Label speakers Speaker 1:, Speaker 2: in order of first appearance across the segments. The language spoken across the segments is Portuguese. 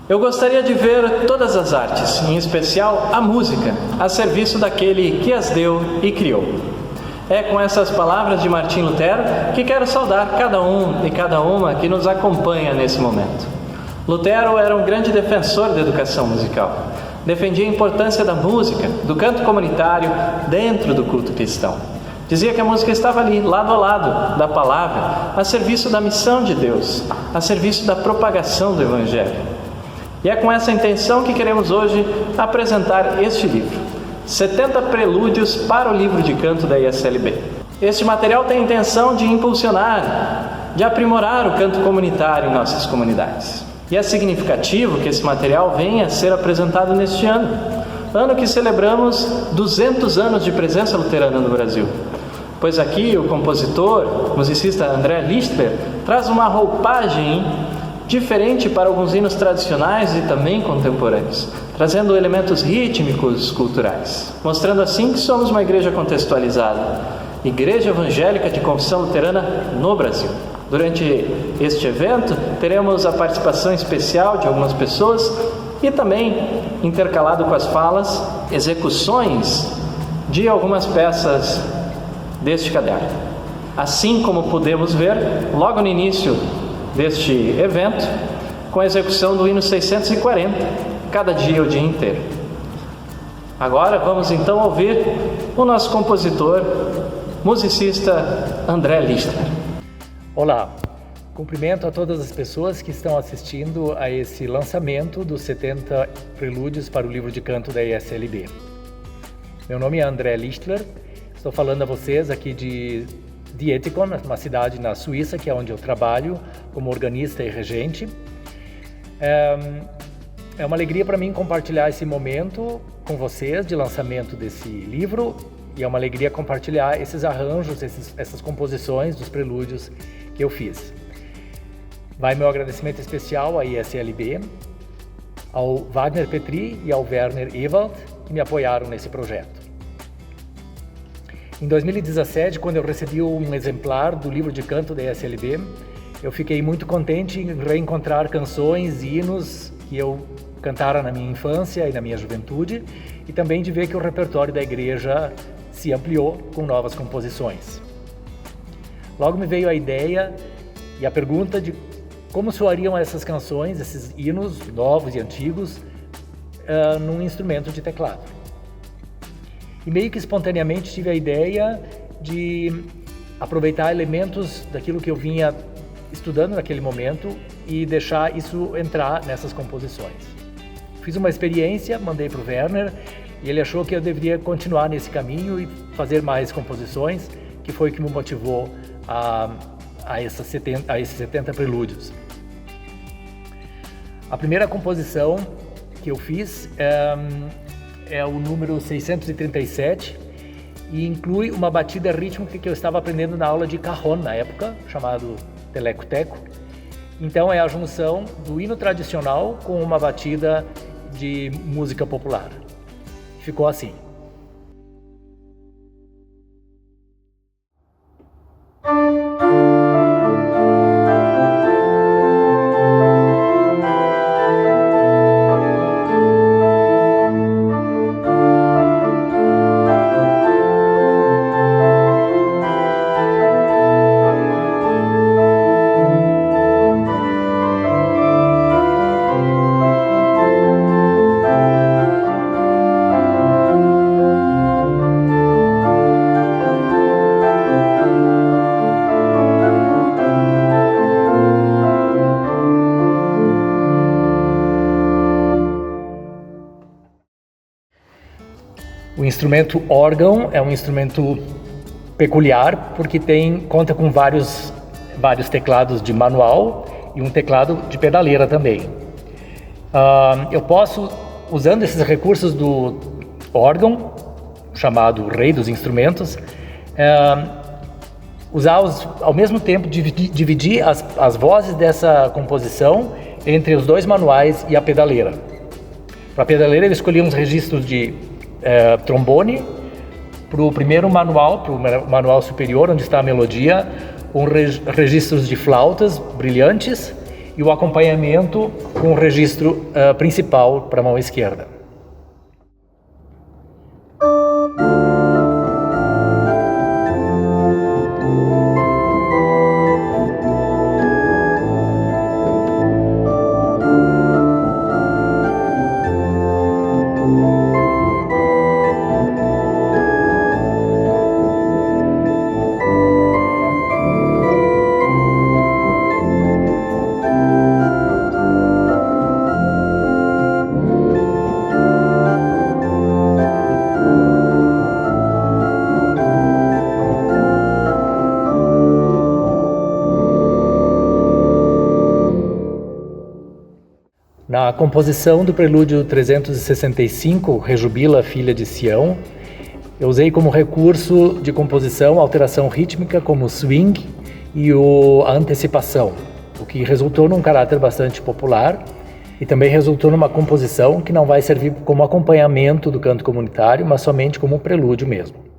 Speaker 1: Eu gostaria de ver todas as artes, em especial a música, a serviço daquele que as deu e criou. É com essas palavras de Martim Lutero que quero saudar cada um e cada uma que nos acompanha nesse momento. Lutero era um grande defensor da educação musical. Defendia a importância da música, do canto comunitário, dentro do culto cristão. Dizia que a música estava ali, lado a lado da palavra, a serviço da missão de Deus, a serviço da propagação do Evangelho. E é com essa intenção que queremos hoje apresentar este livro, 70 Prelúdios para o livro de canto da ISLB. Este material tem a intenção de impulsionar, de aprimorar o canto comunitário em nossas comunidades. E é significativo que esse material venha a ser apresentado neste ano que celebramos 200 anos de presença luterana no Brasil. Pois aqui o compositor, musicista André Lichtler, traz uma roupagem diferente para alguns hinos tradicionais e também contemporâneos, trazendo elementos rítmicos culturais, mostrando assim que somos uma igreja contextualizada, igreja evangélica de confissão luterana no Brasil. Durante este evento, teremos a participação especial de algumas pessoas e também, intercalado com as falas, execuções de algumas peças deste caderno. Assim como podemos ver, logo no início deste evento, com a execução do hino 640, cada dia o dia inteiro. Agora vamos então ouvir o nosso compositor, musicista André Lichtler.
Speaker 2: Olá, cumprimento a todas as pessoas que estão assistindo a esse lançamento dos 70 Prelúdios para o livro de canto da ISLB. Meu nome é André Lichtler, estou falando a vocês aqui de Dietikon, uma cidade na Suíça, que é onde eu trabalho como organista e regente. É uma alegria para mim compartilhar esse momento com vocês de lançamento desse livro e é uma alegria compartilhar esses arranjos, essas composições dos prelúdios que eu fiz. Vai meu agradecimento especial à ISLB, ao Wagner Petri e ao Werner Ewald, que me apoiaram nesse projeto. Em 2017, quando eu recebi um exemplar do livro de canto da ISLB, eu fiquei muito contente em reencontrar canções e hinos que eu cantara na minha infância e na minha juventude, e também de ver que o repertório da igreja se ampliou com novas composições. Logo me veio a ideia e a pergunta de como soariam essas canções, esses hinos novos e antigos, num instrumento de teclado. E meio que espontaneamente tive a ideia de aproveitar elementos daquilo que eu vinha estudando naquele momento e deixar isso entrar nessas composições. Fiz uma experiência, mandei para o Werner e ele achou que eu deveria continuar nesse caminho e fazer mais composições, que foi o que me motivou a esses 70 prelúdios. A primeira composição que eu fiz é o número 637 e inclui uma batida rítmica que eu estava aprendendo na aula de cajon na época, chamado teleco-teco. Então é a junção do hino tradicional com uma batida de música popular. Ficou assim. O instrumento órgão é um instrumento peculiar porque conta com vários teclados de manual e um teclado de pedaleira também. Eu posso, usando esses recursos do órgão, chamado rei dos instrumentos, ao mesmo tempo dividir as vozes dessa composição entre os dois manuais e a pedaleira. Para a pedaleira eu escolhi uns registros de trombone, para o primeiro manual, para o manual superior, onde está a melodia, registros de flautas brilhantes, e o acompanhamento com o registro principal para a mão esquerda. Na composição do Prelúdio 365, Rejubila, Filha de Sião, eu usei como recurso de composição a alteração rítmica como o swing e a antecipação, o que resultou num caráter bastante popular e também resultou numa composição que não vai servir como acompanhamento do canto comunitário, mas somente como prelúdio mesmo.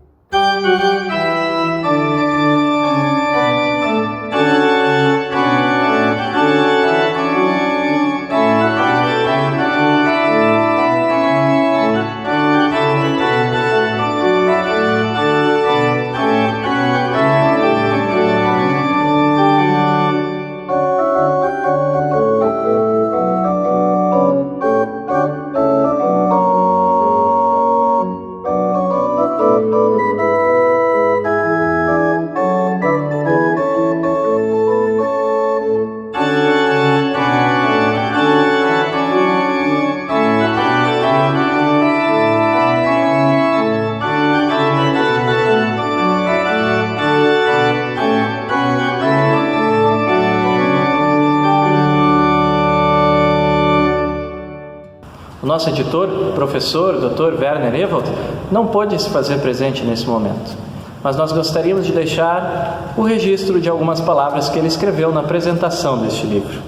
Speaker 1: O nosso editor, professor, Dr. Werner Ewald, não pôde se fazer presente nesse momento, mas nós gostaríamos de deixar o registro de algumas palavras que ele escreveu na apresentação deste livro.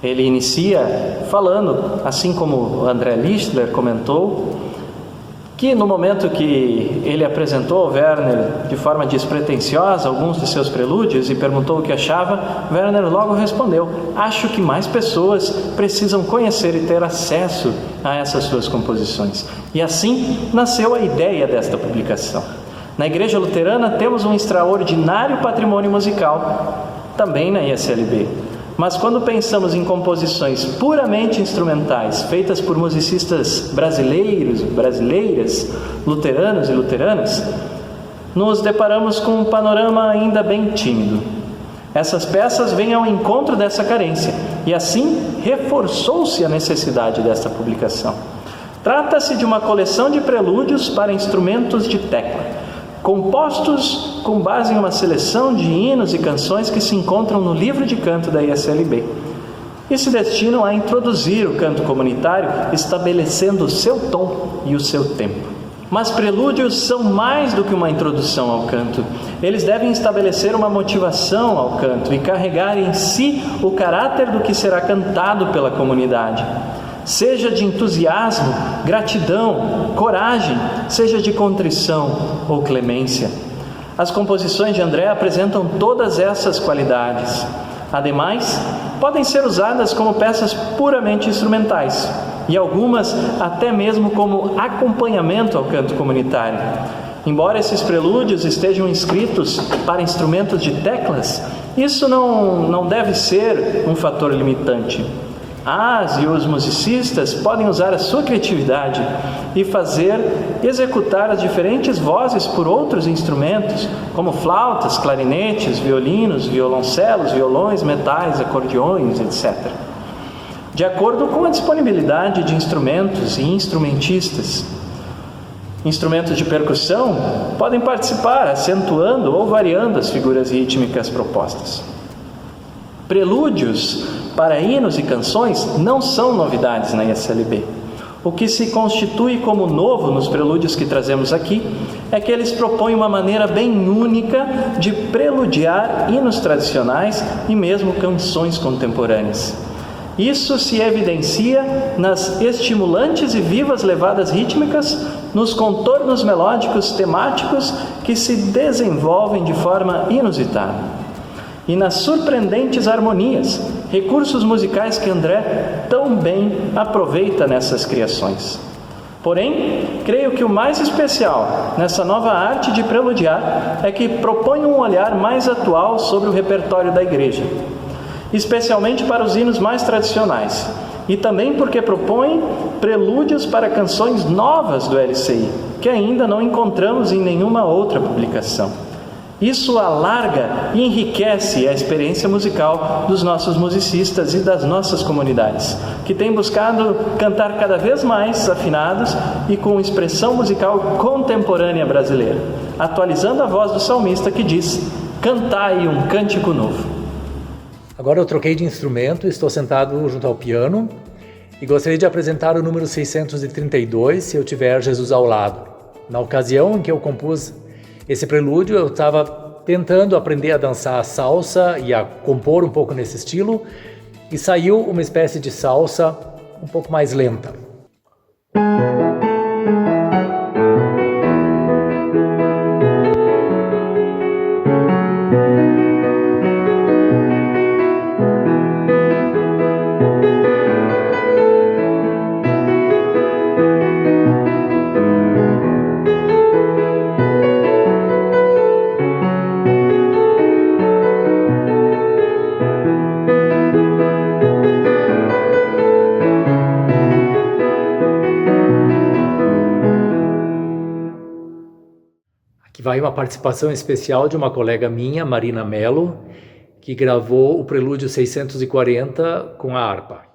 Speaker 1: Ele inicia falando, assim como o André Lichtler comentou, que no momento que ele apresentou ao Werner de forma despretensiosa alguns de seus prelúdios e perguntou o que achava, Werner logo respondeu: acho que mais pessoas precisam conhecer e ter acesso a essas suas composições. E assim nasceu a ideia desta publicação. Na Igreja Luterana temos um extraordinário patrimônio musical, também na ISLB. Mas quando pensamos em composições puramente instrumentais, feitas por musicistas brasileiras, luteranos e luteranas, nos deparamos com um panorama ainda bem tímido. Essas peças vêm ao encontro dessa carência, e assim reforçou-se a necessidade desta publicação. Trata-se de uma coleção de prelúdios para instrumentos de tecla, compostos com base em uma seleção de hinos e canções que se encontram no livro de canto da ISLB e se destinam a introduzir o canto comunitário, estabelecendo o seu tom e o seu tempo. Mas prelúdios são mais do que uma introdução ao canto. Eles devem estabelecer uma motivação ao canto e carregar em si o caráter do que será cantado pela comunidade. Seja de entusiasmo, gratidão, coragem, seja de contrição ou clemência. As composições de André apresentam todas essas qualidades. Ademais, podem ser usadas como peças puramente instrumentais e algumas até mesmo como acompanhamento ao canto comunitário. Embora esses prelúdios estejam escritos para instrumentos de teclas, isso não deve ser um fator limitante. As e os musicistas podem usar a sua criatividade e executar as diferentes vozes por outros instrumentos, como flautas, clarinetes, violinos, violoncelos, violões, metais, acordeões, etc. De acordo com a disponibilidade de instrumentos e instrumentistas. Instrumentos de percussão podem participar, acentuando ou variando as figuras rítmicas propostas. Prelúdios para hinos e canções não são novidades na ISLB. O que se constitui como novo nos prelúdios que trazemos aqui é que eles propõem uma maneira bem única de preludiar hinos tradicionais e mesmo canções contemporâneas. Isso se evidencia nas estimulantes e vivas levadas rítmicas, nos contornos melódicos temáticos que se desenvolvem de forma inusitada. e nas surpreendentes harmonias, recursos musicais que André tão bem aproveita nessas criações. Porém, creio que o mais especial nessa nova arte de preludiar é que propõe um olhar mais atual sobre o repertório da igreja, especialmente para os hinos mais tradicionais, e também porque propõe prelúdios para canções novas do LCI, que ainda não encontramos em nenhuma outra publicação. Isso alarga e enriquece a experiência musical dos nossos musicistas e das nossas comunidades, que têm buscado cantar cada vez mais afinados e com expressão musical contemporânea brasileira, atualizando a voz do salmista que diz: cantai um cântico novo.
Speaker 2: Agora eu troquei de instrumento, estou sentado junto ao piano e gostaria de apresentar o número 632, Se Eu Tiver Jesus ao Lado. Na ocasião em que eu compus esse prelúdio, eu estava tentando aprender a dançar a salsa e a compor um pouco nesse estilo, e saiu uma espécie de salsa um pouco mais lenta. Vai uma participação especial de uma colega minha, Marina Mello, que gravou o Prelúdio 640 com a harpa.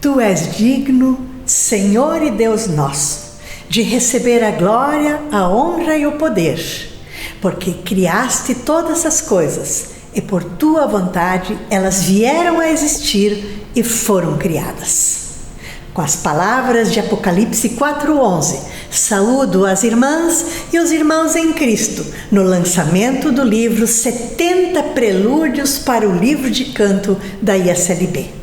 Speaker 3: Tu és digno, Senhor e Deus nosso, de receber a glória, a honra e o poder, porque criaste todas as coisas e por tua vontade elas vieram a existir e foram criadas. Com as palavras de Apocalipse 4:11, saúdo as irmãs e os irmãos em Cristo no lançamento do livro 70 Prelúdios para o livro de canto da ISLB.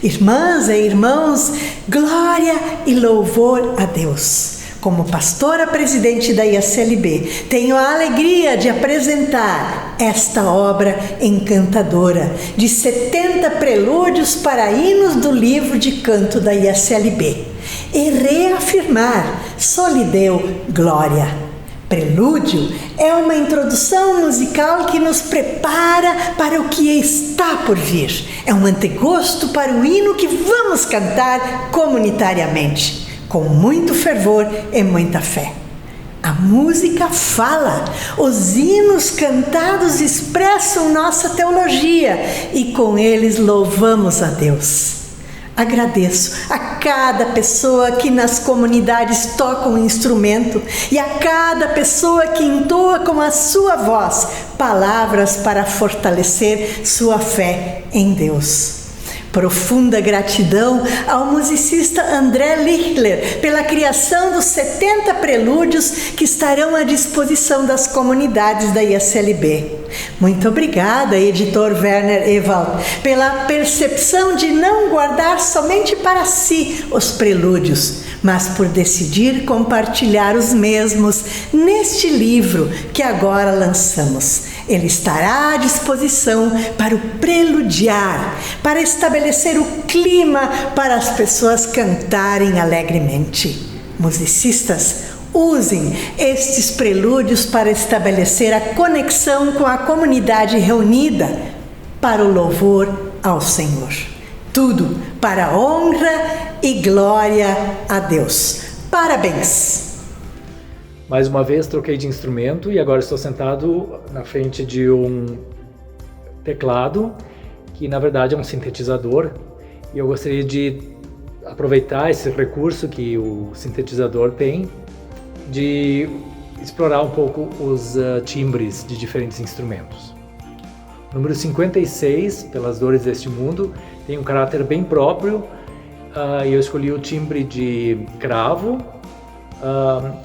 Speaker 3: Irmãs e irmãos, glória e louvor a Deus. Como pastora presidente da ISLB, tenho a alegria de apresentar esta obra encantadora de 70 prelúdios para hinos do livro de canto da ISLB e reafirmar: só lhe deu glória. Prelúdio é uma introdução musical que nos prepara para o que está por vir. É um antegosto para o hino que vamos cantar comunitariamente, com muito fervor e muita fé. A música fala, os hinos cantados expressam nossa teologia e com eles louvamos a Deus. Agradeço a cada pessoa que nas comunidades toca um instrumento e a cada pessoa que entoa com a sua voz palavras para fortalecer sua fé em Deus. Profunda gratidão ao musicista André Lichtler pela criação dos 70 prelúdios que estarão à disposição das comunidades da ISLB. Muito obrigada, editor Werner Ewald, pela percepção de não guardar somente para si os prelúdios, mas por decidir compartilhar os mesmos neste livro que agora lançamos. Ele estará à disposição para o preludiar, para estabelecer o clima para as pessoas cantarem alegremente. Musicistas, usem estes prelúdios para estabelecer a conexão com a comunidade reunida, para o louvor ao Senhor. Tudo para a honra e glória a Deus. Parabéns!
Speaker 2: Mais uma vez troquei de instrumento e agora estou sentado na frente de um teclado, que na verdade é um sintetizador, e eu gostaria de aproveitar esse recurso que o sintetizador tem, de explorar um pouco os timbres de diferentes instrumentos. O número 56, Pelas Dores deste Mundo, tem um caráter bem próprio, e eu escolhi o timbre de cravo,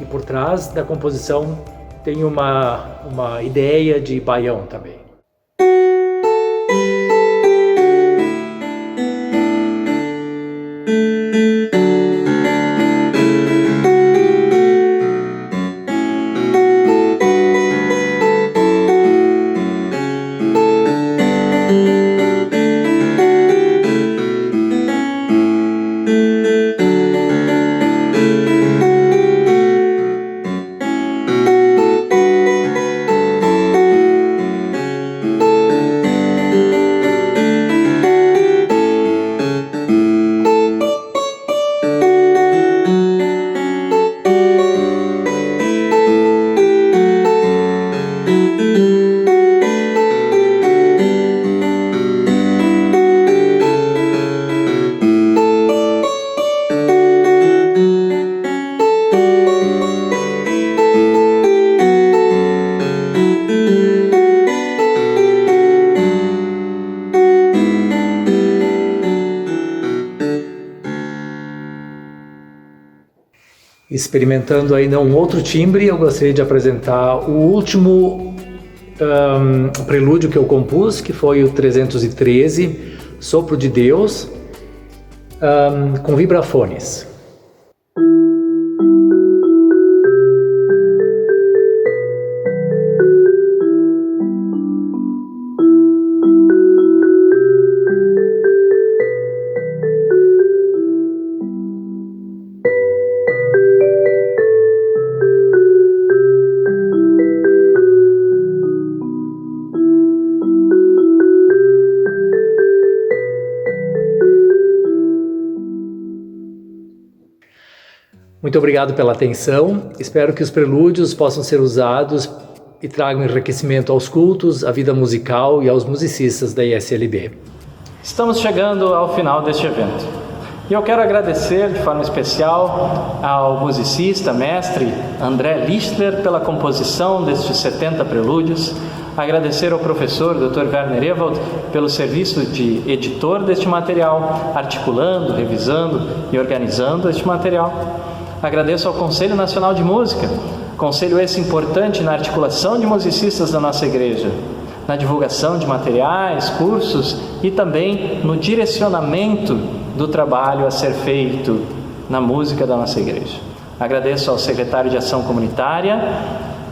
Speaker 2: e por trás da composição tem uma ideia de baião também. Experimentando ainda um outro timbre, eu gostaria de apresentar o último prelúdio que eu compus, que foi o 313, Sopro de Deus, com vibrafones. Muito obrigado pela atenção. Espero que os prelúdios possam ser usados e tragam enriquecimento aos cultos, à vida musical e aos musicistas da ISLB.
Speaker 1: Estamos chegando ao final deste evento. E eu quero agradecer de forma especial ao musicista, mestre André Lichtler pela composição destes 70 prelúdios. Agradecer ao professor Dr. Werner Ewald pelo serviço de editor deste material, articulando, revisando e organizando este material. Agradeço ao Conselho Nacional de Música, conselho esse importante na articulação de musicistas da nossa igreja, na divulgação de materiais, cursos e também no direcionamento do trabalho a ser feito na música da nossa igreja. Agradeço ao secretário de Ação Comunitária,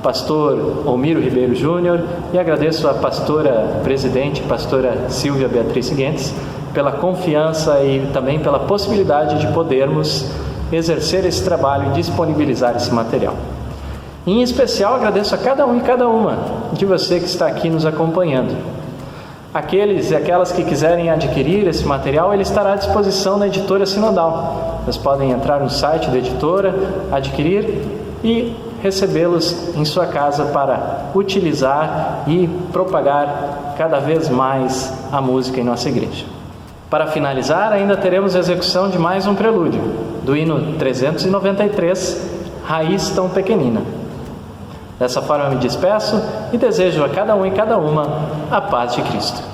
Speaker 1: pastor Omiro Ribeiro Júnior, e agradeço à pastora presidente, pastora Silvia Beatriz Guentes, pela confiança e também pela possibilidade de podermos exercer esse trabalho e disponibilizar esse material. Em especial, agradeço a cada um e cada uma de você que está aqui nos acompanhando. Aqueles e aquelas que quiserem adquirir esse material, ele estará à disposição na editora Sinodal. Vocês podem entrar no site da editora, adquirir e recebê-los em sua casa para utilizar e propagar cada vez mais a música em nossa igreja. Para finalizar, ainda teremos a execução de mais um prelúdio, do hino 393, Raiz Tão Pequenina. Dessa forma eu me despeço e desejo a cada um e cada uma a paz de Cristo.